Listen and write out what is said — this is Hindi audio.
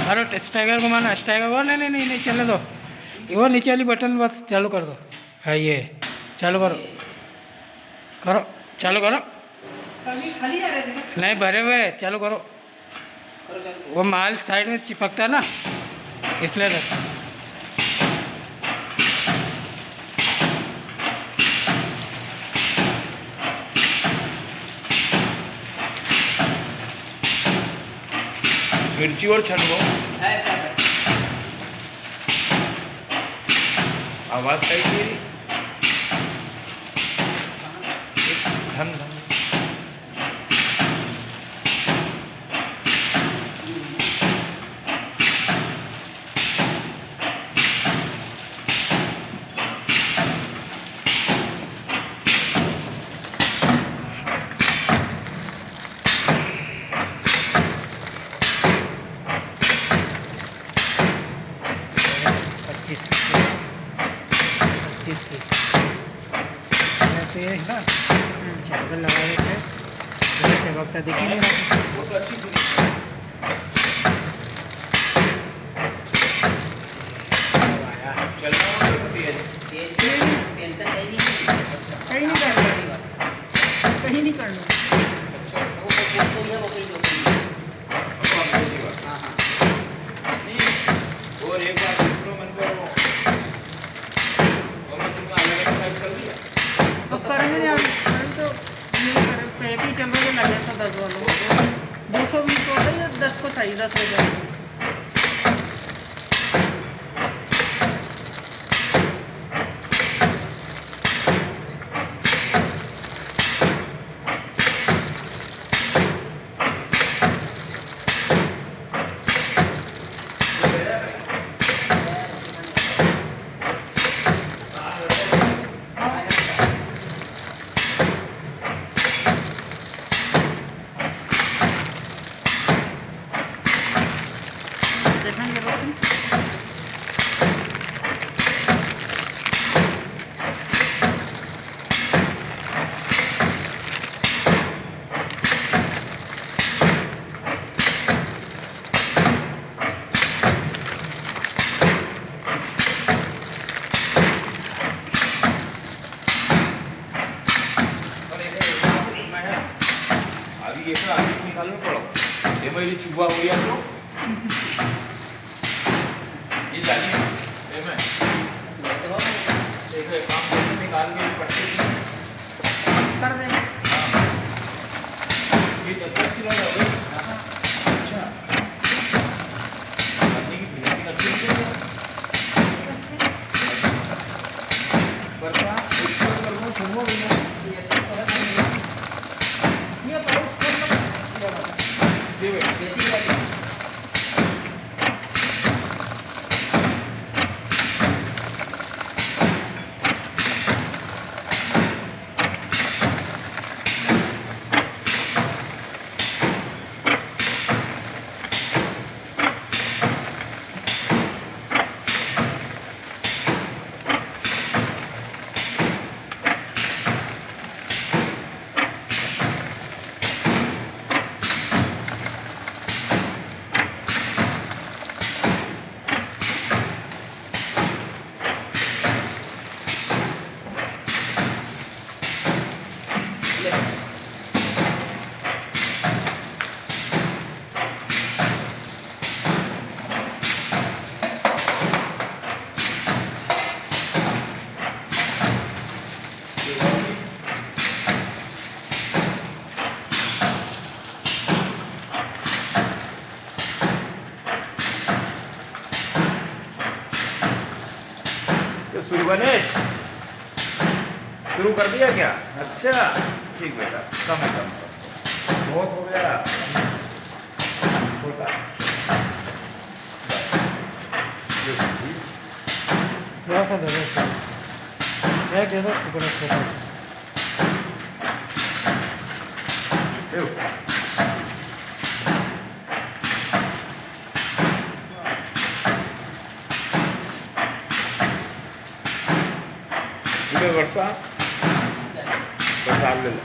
अरे स्टाइगर को माना, स्टाइगर को नहीं नहीं नहीं नहीं चलने दो, वो नीचे वाली बटन बस चालू कर दो। हाँ ये चालू करो, करो चालू करो। नहीं भरे हुए, चालू करो। वो माल साइड में चिपकता है ना, इसलिए रहता। मिर्ची और छन लो। आवाज कैसी है? धन धन तो ये है ना चावल लगा देते हैं, चमकता देखिए वो तो अच्छी सुनी। चलना होती है कहीं नहीं करना। और एक बार दूसरों मन को कर दिया अब करने दे, अभी तो पैक ही चल रहा है, लगे था 10 वालों को 220 हो गई, 10 को चाहिए, 10 हो जाएगी। ये तो आगे निकालना पड़ो। ये भाई चुबा हो गया तो ये जानी ये मैं एक काम करके निकाल के पट्टी कर दे। हां ये 10 किलो है भाई। अच्छा करने की फिनिशिंग अच्छी है बरका इसको करो छुबो भी नहीं ये पर ये शुरू कर दिया क्या? अच्छा ठीक बेटा, कम बहुत हो गया छोटा। थोड़ा सा दे दो टुकड़ा छोटा। वर्षा बस ले लो।